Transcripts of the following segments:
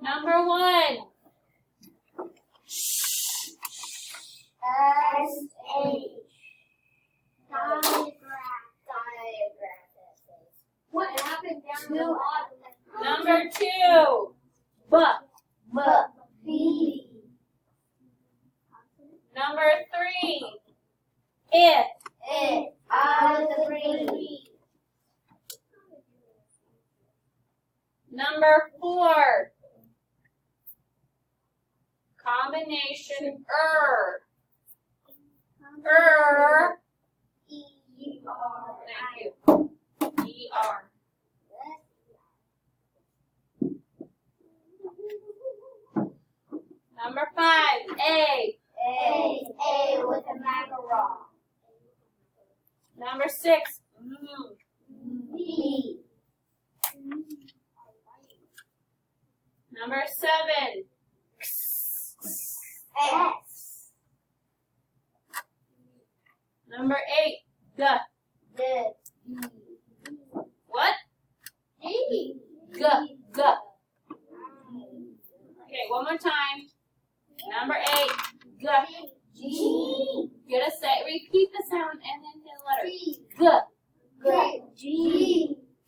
Number 1. S-H. Diagram. What happened down the bottom? Number 2. B. B. Number 3. It. Out of the green. Number 4. Combination E-R. Thank you. E-R. Number 5. A. A with a macaron. Number 6. B. Number 7. S. Number 8. G. D. What? G. G. G. Okay, one more time. Number 8. G. G. Repeat the sound and then the letter. G. G. G.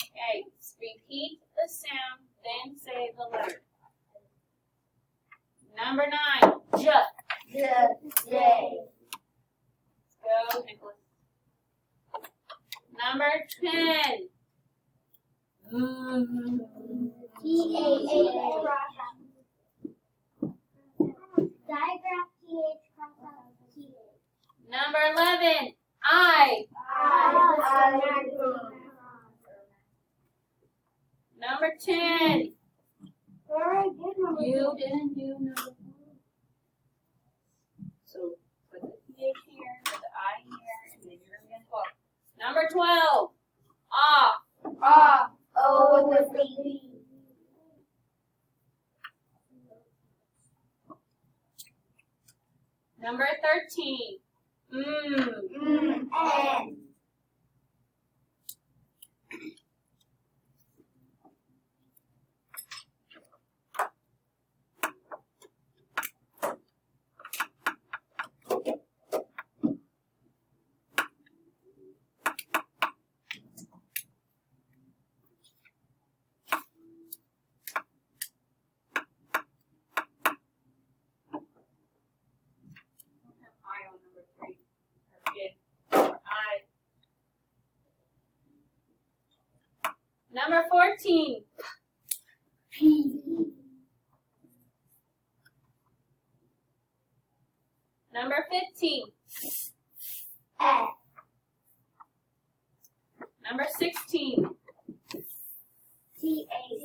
Okay, repeat the sound, then say the letter. Number 9. J. J. Go, Nicholas. Number 10. T-H. Diagram T-H cross out T-H. Number 11. I. Number 10. You didn't do number 4. So put the PH here, put the I here, and then you're going to 12. Number 12. Ah. O with the B. Number 13. N. I on number 3. Or I. Number 14. P. Number 15. F. Number 16. T-H.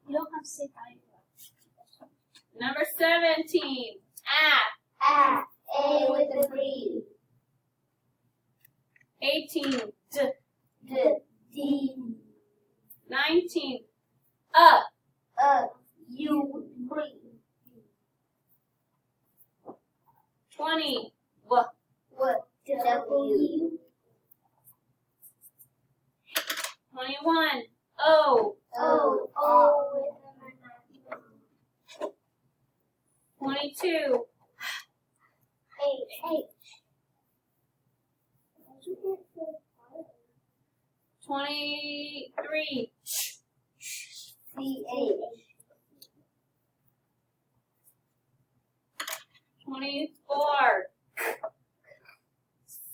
You don't have to say diagram. Number 17. F. A with the B. 18. D. 19. U with the B. 20. What? W. 21. O. O with the 22. H. 23. C-H. 24.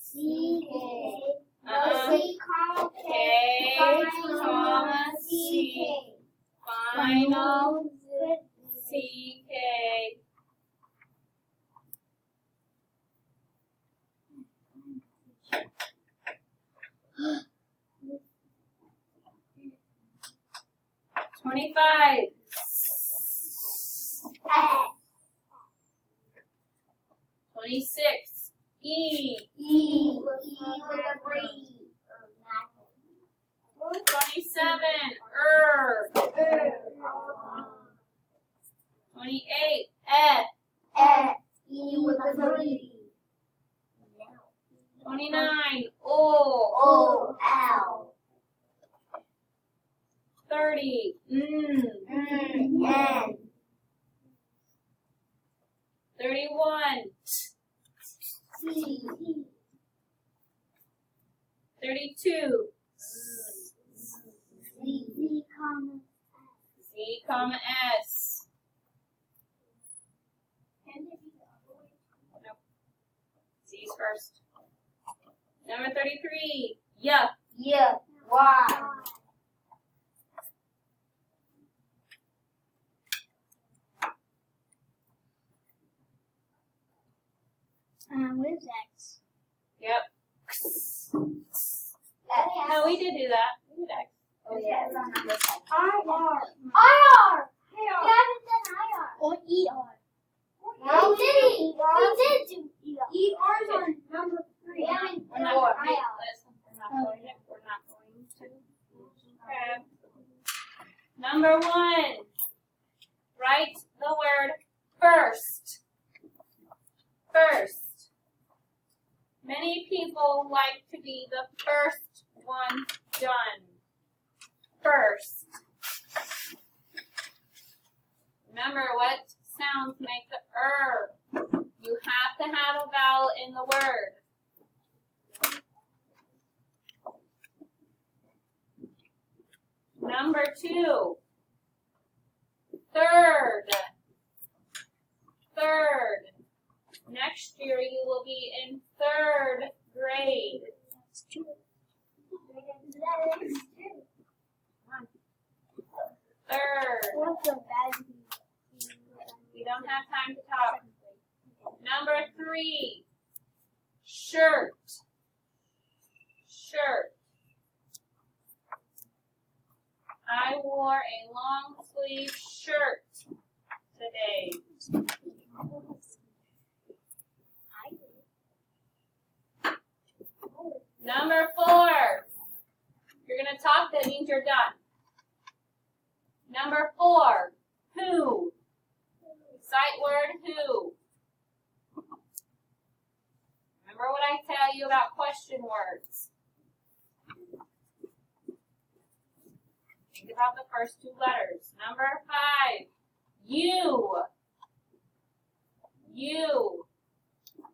C-K. C, comma, C. Final. C-K. $25. F. 26. E. E with a B. 27. 28. F. F. E with a B. 29. O. O. L. 30. 30. N. 31. C. 32. Z, comma. Z, comma, S. Nope. Z's first. Number 33. Yeah. Y. Y. What is X? Yep. No, we did do that. We did X. Oh, yeah. IR. IR. You haven't done IR. Or ER. No, we did. We did do ER. ER's on number 3. We haven't We're done not, IR. listen, we're not going to. We're not going to. Okay. Number 1. Write the word first. First. Many people like to be the first one done. First. Remember what sounds make the You have to have a vowel in the word. Number 2. Third. Third. Next year you will be in 3rd grade. That's true. Third. What's a bad We don't have time to talk. Number 3. Shirt. Shirt. I wore a long sleeve shirt today. Number 4. You're going to talk, that means you're done. Number 4. Who. Sight word who. Remember what I tell you about question words. Think about the first 2 letters. Number 5. You. You.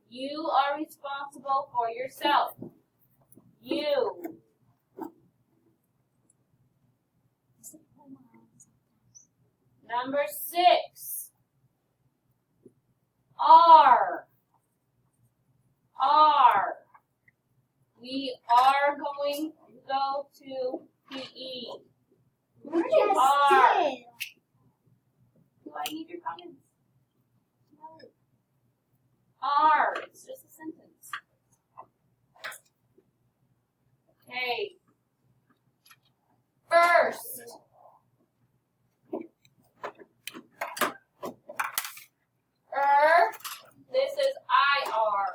You are responsible for yourself. You. Number 6. Are. Are. We are going to go to PE. Are. Do I need your comments? No. Are. It's just a sentence. Okay. First. This is IR.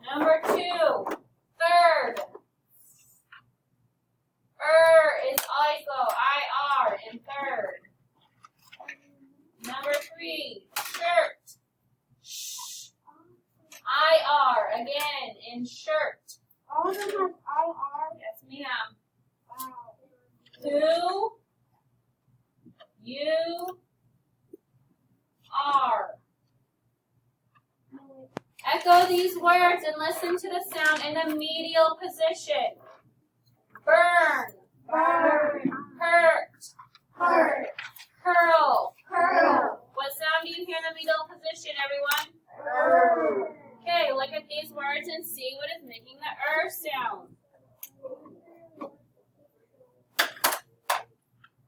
Number 2. Third. Is also IR in third. Number 3. Shirt. Shh. IR again in shirt. All of them have IR. Yes, ma'am. Wow. Who. You are. Echo these words and listen to the sound in the medial position. Burn. Burn. Hurt. Hurt. Curl. Curl. What sound do you hear in the medial position, everyone? Burn. Okay, look at these words and see what is making the sound.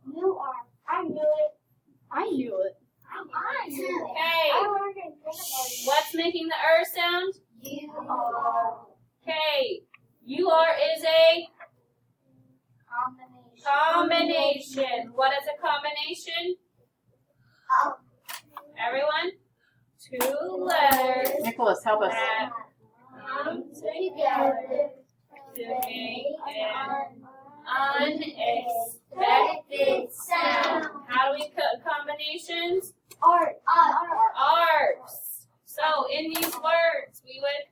You are. I knew it. I knew it. I knew it. Okay, I learned in kindergarten. what's making the sound? You are. Okay, you are is a Combination. combination. What is a combination? Everyone? 2 letters Nicholas, help us. that come together to make an unexpected sound. How do we cut combinations? Art. Arts. So in these words, we would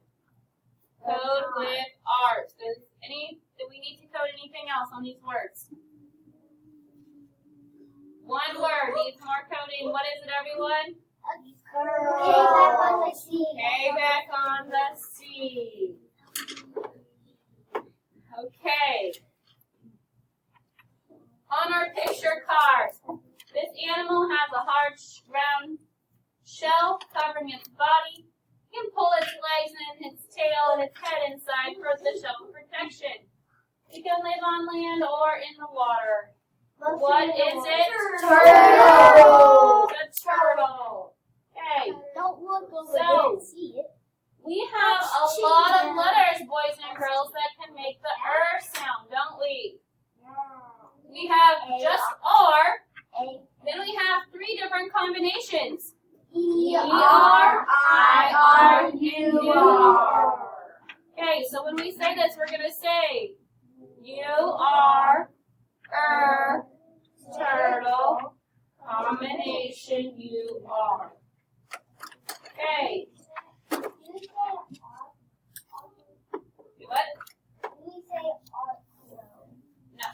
code with arts. Do we need to code else on these words? One word needs more coding. What is it, everyone? K back on the C. Okay. On our picture card, this animal has a hard, round shell covering its body. You can pull its legs and its tail and its head inside for the shell protection. It can live on land or in the water. What is it? Turtle. The turtle. Okay. Don't look over So, there and see it. We have a lot of letters, boys and girls, that can make the sound, don't we? We have just R. Then we have three different combinations. E-R, I-R, U-R. Okay, so when we say this, we're going to say U-R, turtle, combination U-R. Okay. What? No.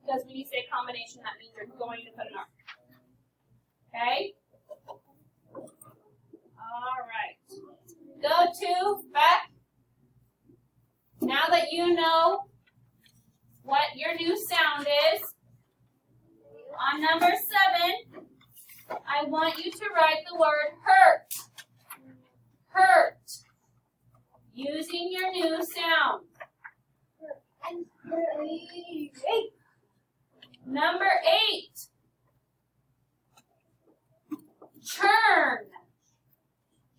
Because when you say combination, that means you're going to put an R. Okay? Alright. Go to back. Now that you know what your new sound is, on number 7, I want you to write the word hurt. Hurt. Using your new sound. Number 8. Churn.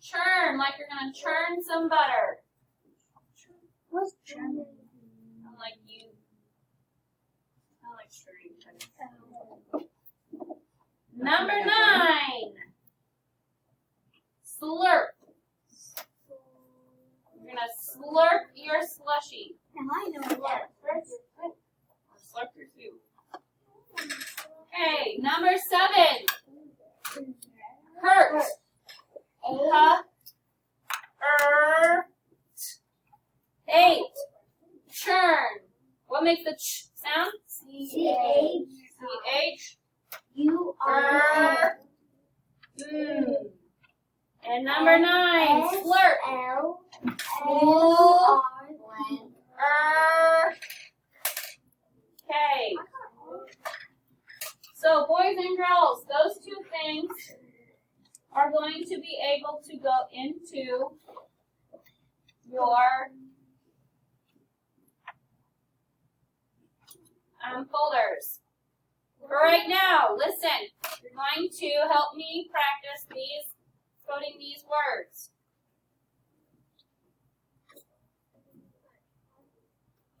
Churn, like you're going to churn some butter. What's German? Like you. I like churning. Number 9. Slurp. You're going to slurp your slushie. Now I know what. Slurp your soup. Okay, number 7. Hurt. Hurt. 8. Churn. What makes the ch sound? C-H. C-H. U-R. And number 9. Slurp. L. U-R. Okay. So, boys and girls, those two things are going to be able to go into your folders. For right now, listen. You're going to help me practice coding these words.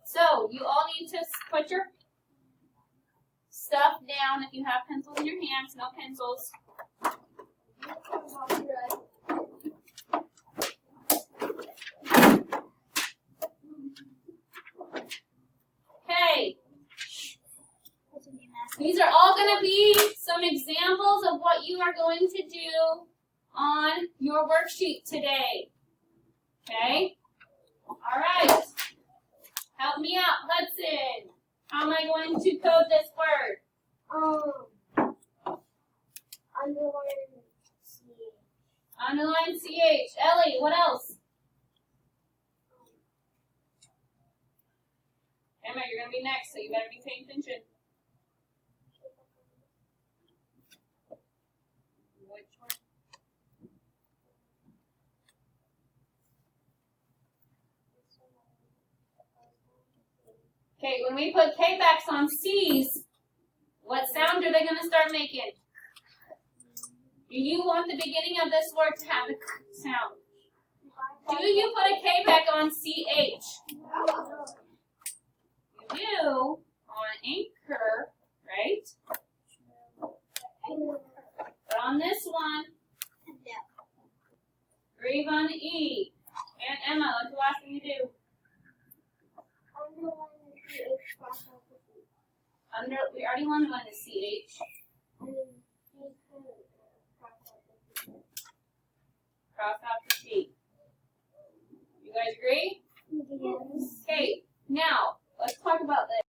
So, you all need to put your stuff down. If you have pencils in your hands, no pencils. Okay. These are all going to be some examples of what you are going to do on your worksheet today. Okay? All right. Help me out, Hudson. How am I going to code this word? Underline C-H. Underline CH. Ellie, what else? Emma, you're going to be next, so you better be paying attention. Which one? Okay, when we put K backs on C's, what sound are they going to start making? Do you want the beginning of this word to have the sound? Do you put a K back on CH? You do on anchor, right? But on this one, breathe on the E. And Emma, what's the last thing you do? We already learned one is CH. Cross out the T. You guys agree? Yes. Okay, now let's talk about this.